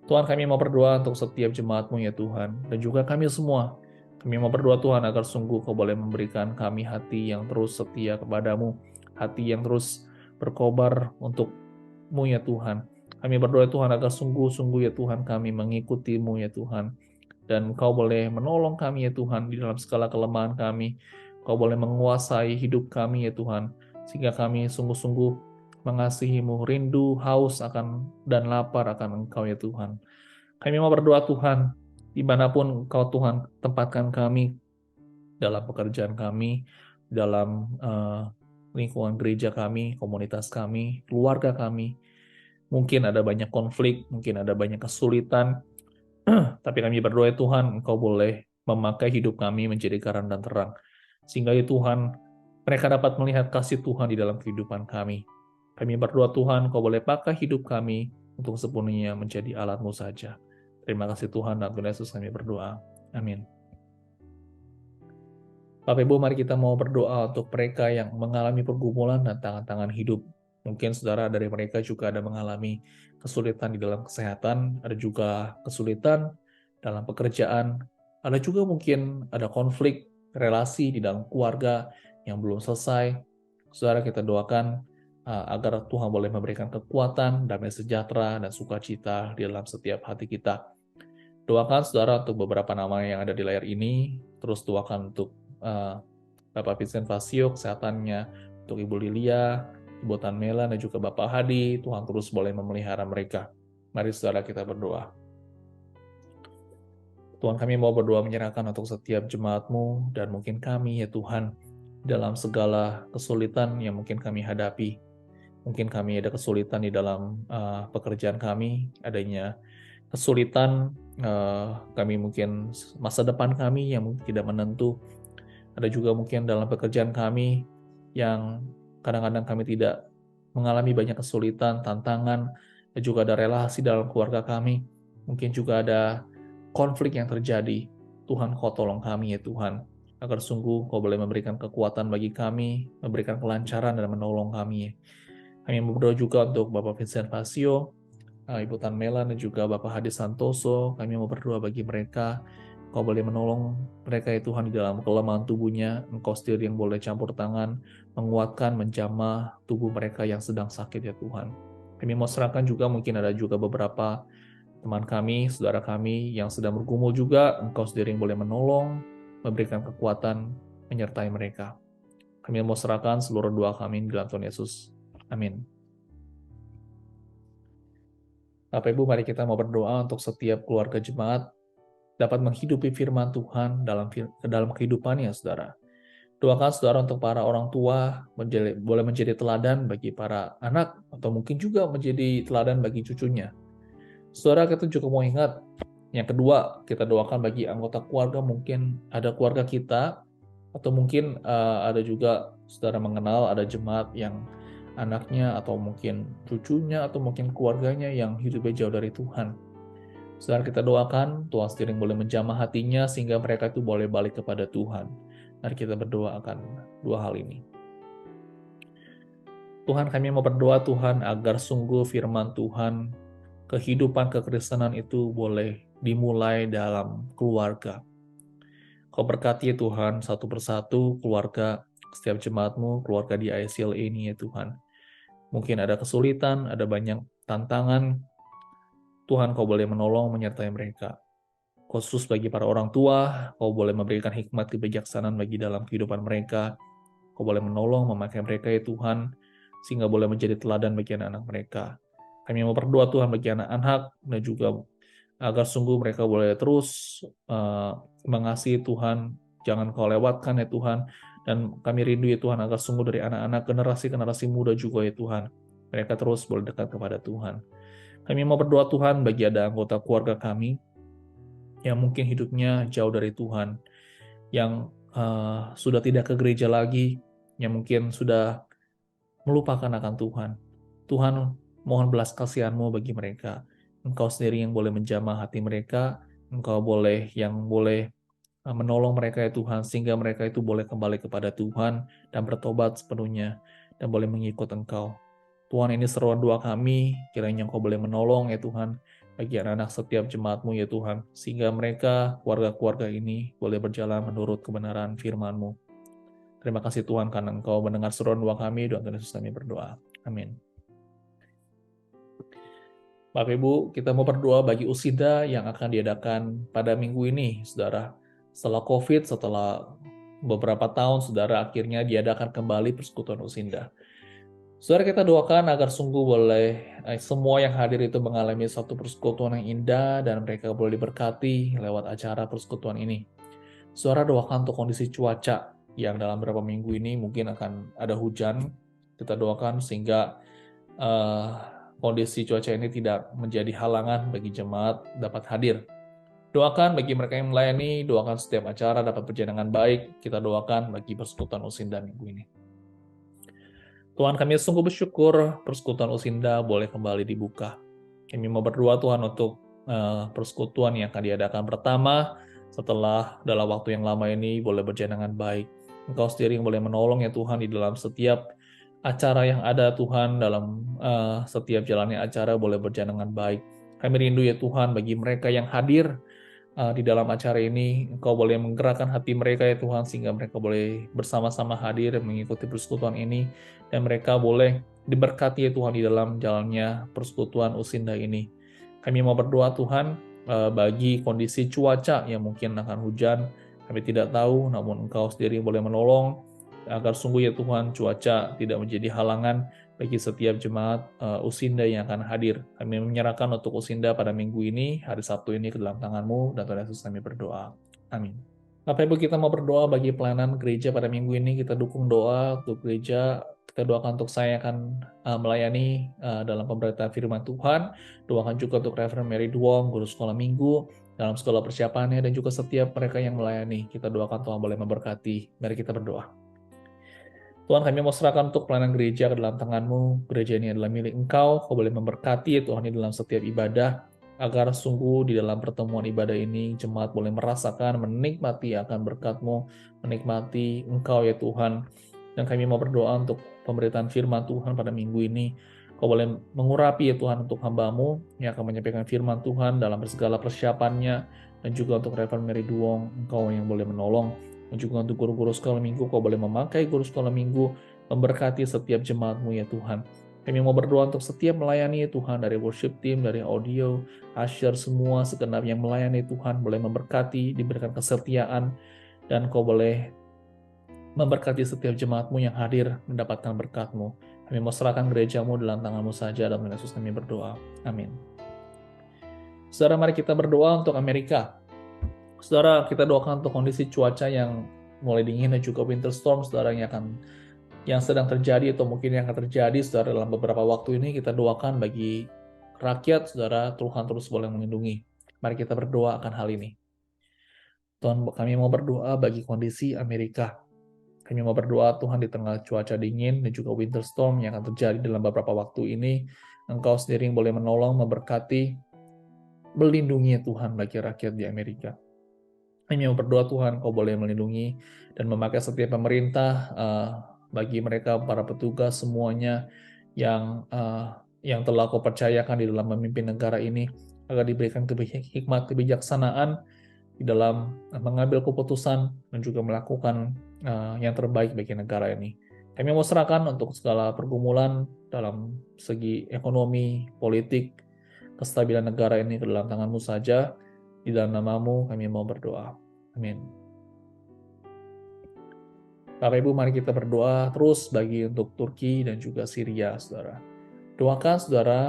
Tuhan, kami mau berdoa untuk setiap jemaat-Mu ya Tuhan, dan juga kami semua. Kami mau berdoa Tuhan agar sungguh Kau boleh memberikan kami hati yang terus setia kepadamu, hati yang terus berkobar untuk-Mu ya Tuhan. Kami berdoa Tuhan agar sungguh-sungguh ya Tuhan kami mengikuti-Mu ya Tuhan, dan Kau boleh menolong kami ya Tuhan di dalam segala kelemahan kami. Kau boleh menguasai hidup kami ya Tuhan, sehingga kami sungguh-sungguh mengasihi-Mu, rindu, haus akan dan lapar akan Engkau ya Tuhan. Kami mau berdoa Tuhan, dimanapun Engkau Tuhan tempatkan kami, dalam pekerjaan kami, dalam lingkungan gereja kami, komunitas kami, keluarga kami. Mungkin ada banyak konflik, mungkin ada banyak kesulitan, tapi kami berdoa Tuhan, Engkau boleh memakai hidup kami menjadi garam dan terang. Sehingga ya Tuhan, mereka dapat melihat kasih Tuhan di dalam kehidupan kami. Kami berdoa Tuhan, Kau boleh pakai hidup kami untuk sepenuhnya menjadi alat-Mu saja. Terima kasih Tuhan, dan Tuhan Yesus kami berdoa. Amin. Bapak Ibu, mari kita mau berdoa untuk mereka yang mengalami pergumulan dan tangan-tangan hidup. Mungkin saudara dari mereka juga ada mengalami kesulitan di dalam kesehatan, ada juga kesulitan dalam pekerjaan, ada juga mungkin ada konflik relasi di dalam keluarga yang belum selesai. Saudara, kita doakan agar Tuhan boleh memberikan kekuatan, damai sejahtera, dan sukacita di dalam setiap hati kita. Doakan saudara untuk beberapa nama yang ada di layar ini, terus doakan untuk Bapak Vincent Vasio, kesehatannya, untuk Ibu Lilia, Ibu Tan Mela, dan juga Bapak Hadi. Tuhan terus boleh memelihara mereka. Mari saudara kita berdoa. Tuhan, kami mau berdoa menyerahkan untuk setiap jemaat-Mu, dan mungkin kami ya Tuhan, dalam segala kesulitan yang mungkin kami hadapi. Mungkin kami ada kesulitan di dalam pekerjaan kami, adanya kesulitan kami mungkin masa depan kami yang mungkin tidak menentu. Ada juga mungkin dalam pekerjaan kami yang kadang-kadang kami tidak mengalami banyak kesulitan, tantangan, dan juga ada relasi dalam keluarga kami. Mungkin juga ada konflik yang terjadi. Tuhan, Kau tolong kami ya Tuhan, agar sungguh Kau boleh memberikan kekuatan bagi kami, memberikan kelancaran dan menolong kami. Kami berdoa juga untuk Bapak Vincent Vasio, Ibu Tan Mela, dan juga Bapak Hadi Santoso. Kami mau berdoa bagi mereka. Kau boleh menolong mereka ya Tuhan di dalam kelemahan tubuhnya. Engkau sendiri yang boleh campur tangan, menguatkan, menjamah tubuh mereka yang sedang sakit ya Tuhan. Kami mau serahkan juga, mungkin ada juga beberapa teman kami, saudara kami yang sedang bergumul juga. Engkau sendiri yang boleh menolong, memberikan kekuatan, menyertai mereka. Kami mau serahkan seluruh doa kami di dalam Tuhan Yesus. Amin. Bapak Ibu, mari kita mau berdoa untuk setiap keluarga jemaat dapat menghidupi firman Tuhan dalam kehidupannya, saudara. Doakan saudara untuk para orang tua boleh menjadi teladan bagi para anak, atau mungkin juga menjadi teladan bagi cucunya. Saudara, kita juga mau ingat, yang kedua, kita doakan bagi anggota keluarga, mungkin ada keluarga kita, atau mungkin ada juga saudara mengenal ada jemaat yang anaknya, atau mungkin cucunya, atau mungkin keluarganya yang hidupnya jauh dari Tuhan. Saudara, kita doakan Tuhan sendiri boleh menjamah hatinya sehingga mereka itu boleh balik kepada Tuhan. Mari kita berdoa akan dua hal ini. Tuhan, kami mau berdoa Tuhan agar sungguh firman Tuhan, kehidupan kekristenan itu boleh dimulai dalam keluarga. Kau berkati ya Tuhan satu persatu keluarga setiap jemaat-Mu, keluarga di ICL ini ya Tuhan. Mungkin ada kesulitan, ada banyak tantangan. Tuhan, Kau boleh menolong menyertai mereka. Khusus bagi para orang tua, Kau boleh memberikan hikmat kebijaksanaan bagi dalam kehidupan mereka. Kau boleh menolong memakai mereka ya Tuhan, sehingga boleh menjadi teladan bagi anak-anak mereka. Kami mau berdoa Tuhan bagi anak-anak, dan juga agar sungguh mereka boleh terus mengasihi Tuhan, jangan Kau lewatkan ya Tuhan, dan kami rindu ya Tuhan agar sungguh dari anak-anak generasi muda juga ya Tuhan, mereka terus boleh dekat kepada Tuhan. Kami mau berdoa Tuhan bagi ada anggota keluarga kami yang mungkin hidupnya jauh dari Tuhan, yang sudah tidak ke gereja lagi, yang mungkin sudah melupakan akan Tuhan. Tuhan, mohon belas kasihan-Mu bagi mereka. Engkau sendiri yang boleh menjamah hati mereka, Engkau yang boleh menolong mereka ya Tuhan, sehingga mereka itu boleh kembali kepada Tuhan dan bertobat sepenuhnya, dan boleh mengikut Engkau. Tuhan, ini seruan doa kami, kiranya Engkau boleh menolong ya Tuhan, bagi anak-anak setiap jemaat-Mu ya Tuhan, sehingga mereka, keluarga-keluarga ini, boleh berjalan menurut kebenaran firman-Mu. Terima kasih Tuhan karena Engkau mendengar seruan doa kami, doa Tuhan Yesus kami berdoa. Amin. Bapak Ibu, kita mau berdoa bagi Usida yang akan diadakan pada minggu ini, saudara. Setelah COVID, setelah beberapa tahun, saudara, akhirnya diadakan kembali persekutuan Usinda. Saudara, kita doakan agar sungguh boleh semua yang hadir itu mengalami satu persekutuan yang indah dan mereka boleh diberkati lewat acara persekutuan ini. Saudara, doakan untuk kondisi cuaca yang dalam beberapa minggu ini mungkin akan ada hujan. Kita doakan sehingga kondisi cuaca ini tidak menjadi halangan bagi jemaat dapat hadir. Doakan bagi mereka yang melayani, doakan setiap acara dapat berjalan dengan baik. Kita doakan bagi persekutuan Usinda minggu ini. Tuhan, kami sungguh bersyukur persekutuan Usinda boleh kembali dibuka. Kami mau berdoa Tuhan untuk persekutuan yang akan diadakan pertama setelah dalam waktu yang lama ini boleh berjalan dengan baik. Engkau sendiri yang boleh menolong ya Tuhan di dalam setiap acara yang ada Tuhan, dalam setiap jalannya acara boleh berjalan dengan baik. Kami rindu ya Tuhan bagi mereka yang hadir di dalam acara ini, Engkau boleh menggerakkan hati mereka ya Tuhan, sehingga mereka boleh bersama-sama hadir mengikuti persekutuan ini, dan mereka boleh diberkati ya Tuhan di dalam jalannya persekutuan Usinda ini. Kami mau berdoa Tuhan bagi kondisi cuaca yang mungkin akan hujan, kami tidak tahu, namun Engkau sendiri boleh menolong, agar sungguh ya Tuhan cuaca tidak menjadi halangan bagi setiap jemaat Usinda yang akan hadir. Kami menyerahkan untuk Usinda pada minggu ini, hari Sabtu ini ke dalam tangan-Mu, dan Tuhan Yesus kami berdoa. Amin. Bapak Ibu, kita mau berdoa bagi pelayanan gereja pada minggu ini. Kita dukung doa untuk gereja. Kita doakan untuk saya akan melayani dalam pemberitaan firman Tuhan. Doakan juga untuk Reverend Mary Duong, guru sekolah minggu, dalam sekolah persiapannya, dan juga setiap mereka yang melayani. Kita doakan Tuhan boleh memberkati. Mari kita berdoa. Tuhan, kami mau serahkan untuk pelayanan gereja ke dalam tangan-Mu. Gereja ini adalah milik Engkau. Kau boleh memberkati ya Tuhan di dalam setiap ibadah, agar sungguh di dalam pertemuan ibadah ini jemaat boleh merasakan, menikmati akan berkat-Mu, menikmati Engkau ya Tuhan. Dan kami mau berdoa untuk pemberitaan firman Tuhan pada minggu ini. Kau boleh mengurapi ya Tuhan untuk hamba-Mu yang akan menyampaikan firman Tuhan dalam segala persiapannya, dan juga untuk Reverend Mary Duong, Engkau yang boleh menolong. Dan juga untuk guru-guru sekolah minggu, Kau boleh memakai guru sekolah minggu, memberkati setiap jemaat-Mu ya Tuhan. Kami mau berdoa untuk setiap melayani ya Tuhan, dari worship team, dari audio, usher, semua segenap yang melayani Tuhan, boleh memberkati, diberikan kesetiaan, dan Kau boleh memberkati setiap jemaat-Mu yang hadir mendapatkan berkat-Mu. Kami mau serahkan gereja-Mu dalam tangan-Mu saja, dalam nama Yesus kami berdoa. Amin. Saudara, mari kita berdoa untuk Amerika. Saudara, kita doakan untuk kondisi cuaca yang mulai dingin dan juga winter storm, saudara, yang sedang terjadi atau mungkin yang akan terjadi, saudara, dalam beberapa waktu ini. Kita doakan bagi rakyat, saudara, Tuhan terus boleh melindungi. Mari kita berdoa akan hal ini. Tuhan, kami mau berdoa bagi kondisi Amerika. Kami mau berdoa Tuhan di tengah cuaca dingin dan juga winter storm yang akan terjadi dalam beberapa waktu ini. Engkau sendiri yang boleh menolong, memberkati, melindungi Tuhan bagi rakyat di Amerika. Kami mau berdoa Tuhan, Kau boleh melindungi dan memakai setiap pemerintah bagi mereka para petugas semuanya yang telah Kau percayakan di dalam memimpin negara ini agar diberikan hikmat kebijaksanaan di dalam mengambil keputusan dan juga melakukan yang terbaik bagi negara ini. Kami mau serahkan untuk segala pergumulan dalam segi ekonomi, politik, kestabilan negara ini ke dalam tangan-Mu saja. Di dalam nama-Mu kami mau berdoa. Amin. Bapak Ibu, mari kita berdoa terus bagi untuk Turki dan juga Syria, saudara. Doakan saudara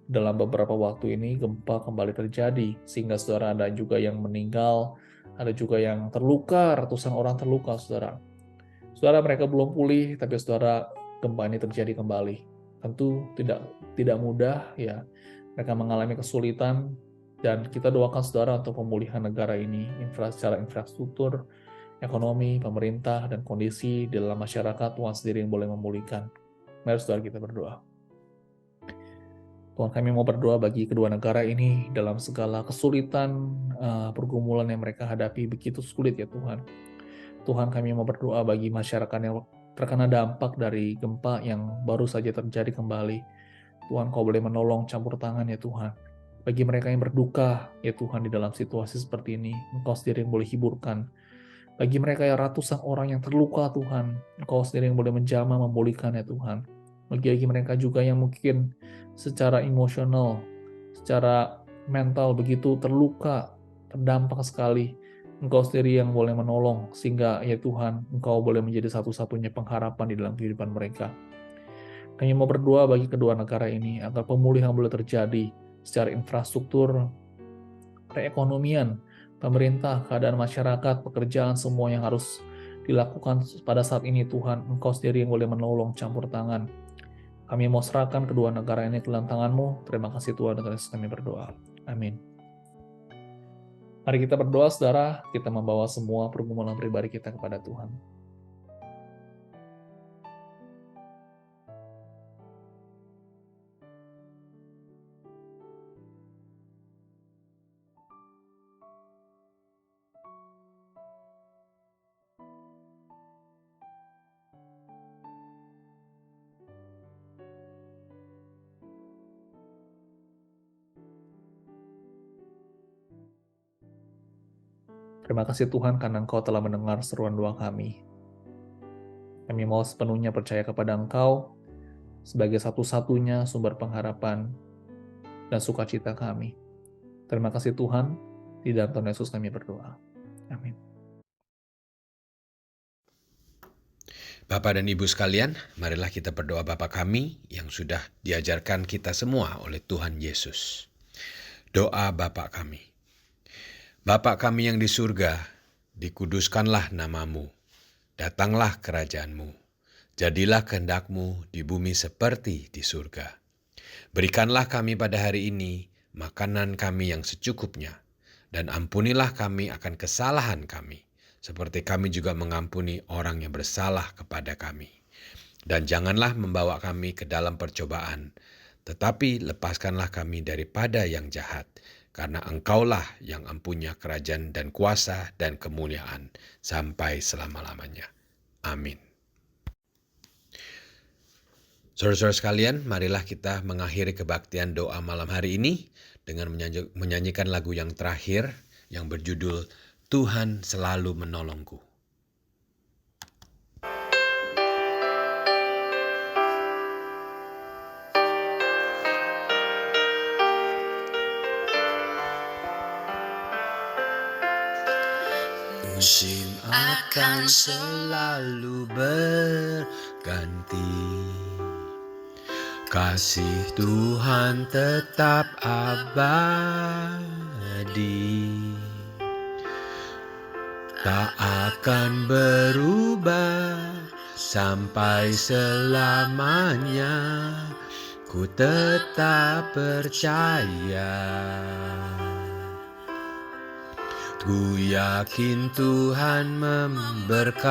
dalam beberapa waktu ini gempa kembali terjadi, sehingga saudara ada juga yang meninggal, ada juga yang terluka, ratusan orang terluka, saudara. Saudara, mereka belum pulih, tapi saudara, gempa ini terjadi kembali. Tentu tidak mudah, ya. Mereka mengalami kesulitan, dan kita doakan saudara untuk pemulihan negara ini, secara infrastruktur, ekonomi, pemerintah, dan kondisi di dalam masyarakat, Tuhan sendiri yang boleh memulihkan. Mari saudara kita berdoa. Tuhan, kami mau berdoa bagi kedua negara ini dalam segala kesulitan, pergumulan yang mereka hadapi begitu sulit ya Tuhan. Tuhan, kami mau berdoa bagi masyarakat yang terkena dampak dari gempa yang baru saja terjadi kembali. Tuhan, Kau boleh menolong, campur tangan ya Tuhan. Bagi mereka yang berduka ya Tuhan di dalam situasi seperti ini, Engkau sendiri yang boleh hiburkan. Bagi mereka yang ratusan orang yang terluka Tuhan, Engkau sendiri yang boleh menjamah, memulihkan ya Tuhan. Bagi mereka juga yang mungkin secara emosional, secara mental begitu terluka, terdampak sekali, Engkau sendiri yang boleh menolong, sehingga ya Tuhan, Engkau boleh menjadi satu-satunya pengharapan di dalam kehidupan mereka. Kami mau berdoa bagi kedua negara ini, agar pemulihan boleh terjadi secara infrastruktur, perekonomian, pemerintah, keadaan masyarakat, pekerjaan, semua yang harus dilakukan pada saat ini Tuhan, Engkau sendiri yang boleh menolong, campur tangan. Kami mau serahkan kedua negara ini ke dalam tangan-Mu. Terima kasih Tuhan, dan kami berdoa. Amin. Mari kita berdoa, saudara. Kita membawa semua pergumulan pribadi kita kepada Tuhan. Terima kasih Tuhan karena Engkau telah mendengar seruan doa kami. Kami mau sepenuhnya percaya kepada Engkau sebagai satu-satunya sumber pengharapan dan sukacita kami. Terima kasih Tuhan, di dalam Tuhan Yesus kami berdoa. Amin. Bapak dan Ibu sekalian, marilah kita berdoa Bapa kami yang sudah diajarkan kita semua oleh Tuhan Yesus. Doa Bapa kami. Bapa kami yang di surga, dikuduskanlah nama-Mu, datanglah kerajaan-Mu, jadilah kehendak-Mu di bumi seperti di surga. Berikanlah kami pada hari ini makanan kami yang secukupnya, dan ampunilah kami akan kesalahan kami, seperti kami juga mengampuni orang yang bersalah kepada kami. Dan janganlah membawa kami ke dalam percobaan, tetapi lepaskanlah kami daripada yang jahat, karena Engkaulah yang empunya kerajaan dan kuasa dan kemuliaan sampai selama-lamanya. Amin. Saudara-saudara sekalian, marilah kita mengakhiri kebaktian doa malam hari ini dengan menyanyikan lagu yang terakhir yang berjudul Tuhan Selalu Menolongku. Musim akan selalu berganti, kasih Tuhan tetap abadi, tak akan berubah sampai selamanya, ku tetap percaya. Ku yakin Tuhan memberkati.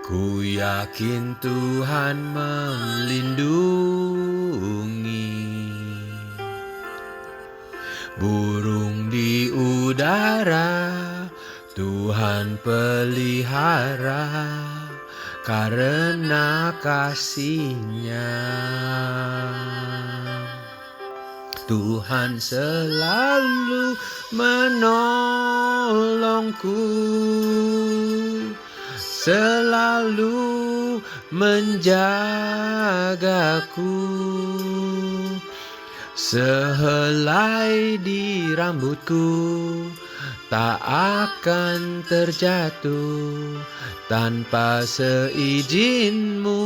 Ku yakin Tuhan melindungi. Burung di udara Tuhan pelihara karena kasih-Nya. Tuhan selalu menolongku, selalu menjagaku. Sehelai di rambutku tak akan terjatuh tanpa seizin-Mu.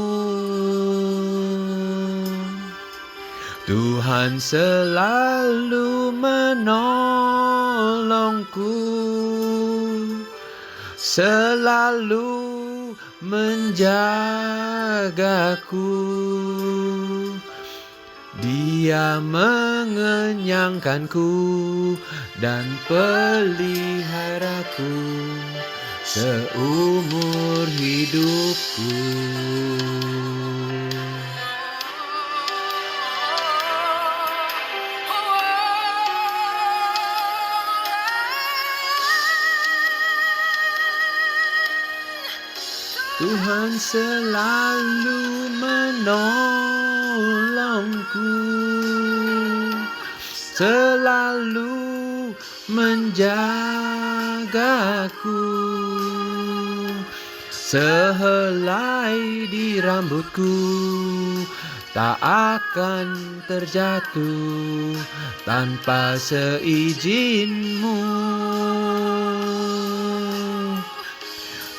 Tuhan selalu menolongku, selalu menjagaku. Dia mengenyangkanku dan peliharaku seumur hidupku. Tuhan selalu menolongku, selalu menjagaku. Sehelai di rambutku tak akan terjatuh tanpa seizin-Mu.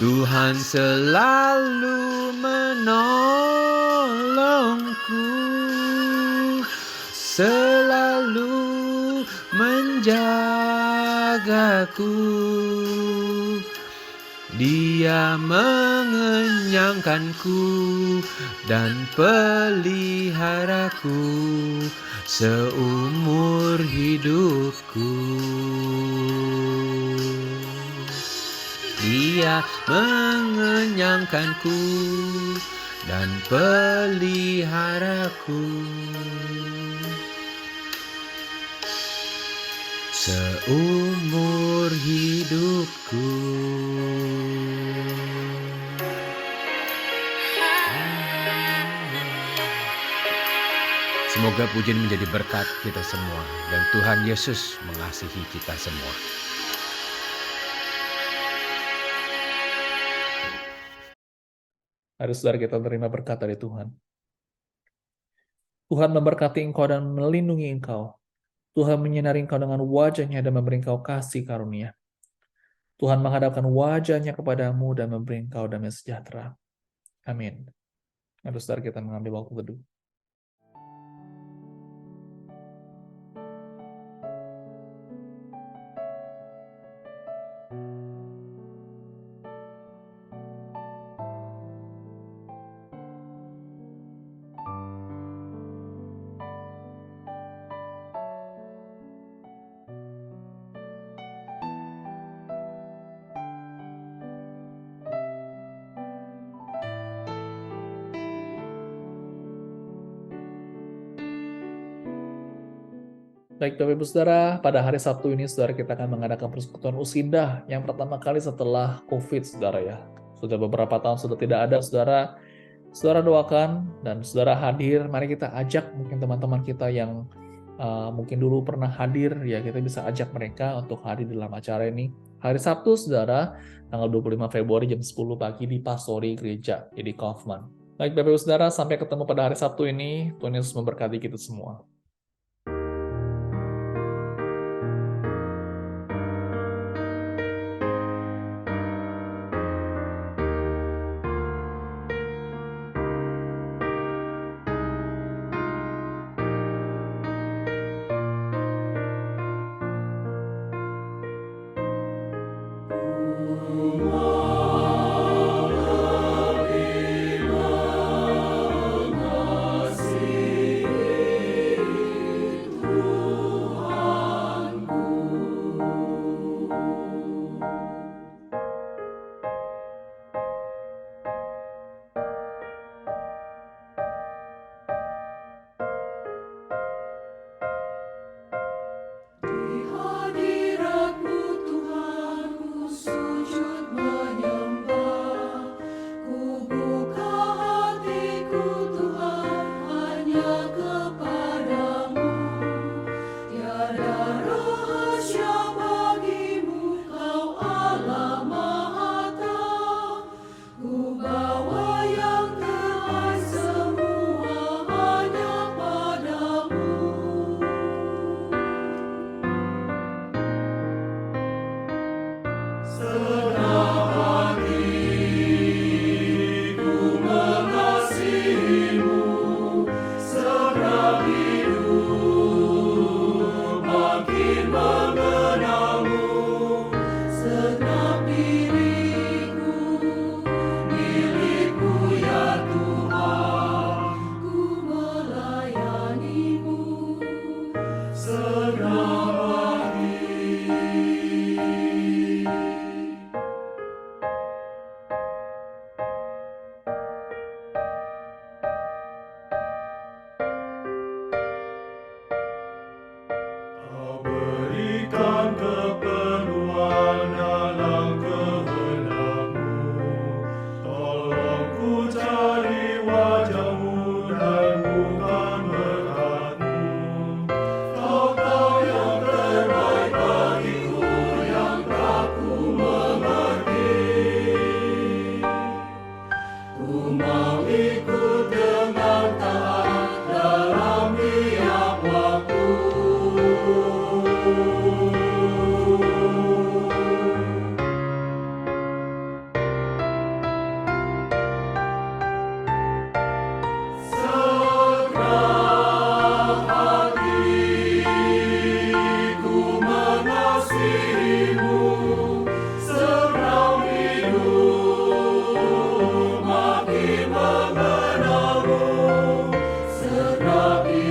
Tuhan selalu menolongku, selalu menjagaku. Dia mengenyangkanku dan peliharaku seumur hidupku. Dia mengenyangkanku dan peliharaku seumur hidupku. Semoga pujian menjadi berkat kita semua dan Tuhan Yesus mengasihi kita semua. Mari saudara kita terima berkat dari Tuhan. Tuhan memberkati engkau dan melindungi engkau. Tuhan menyinari engkau dengan wajah-Nya dan memberi engkau kasih karunia. Tuhan menghadapkan wajah-Nya kepadamu dan memberi engkau damai sejahtera. Amin. Mari saudara kita mengambil waktu teduh. Baik Bapak Ibu Saudara, pada hari Sabtu ini saudara kita akan mengadakan persekutuan Usidah yang pertama kali setelah COVID saudara ya. Sudah beberapa tahun sudah tidak ada saudara. Saudara doakan dan saudara hadir. Mari kita ajak mungkin teman-teman kita yang mungkin dulu pernah hadir ya, kita bisa ajak mereka untuk hadir dalam acara ini. Hari Sabtu saudara, tanggal 25 Februari jam 10 pagi di Pastori Gereja Edi Kaufman. Baik Bapak Ibu Saudara, sampai ketemu pada hari Sabtu ini. Tuhan Yesus memberkati kita semua.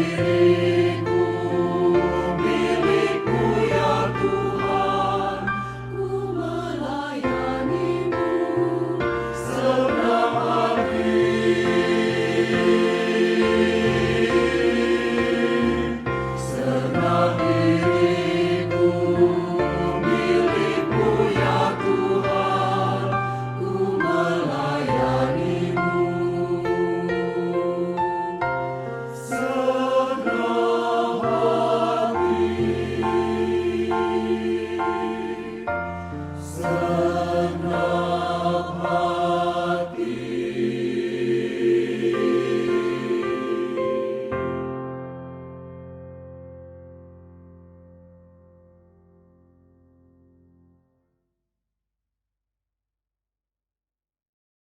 diri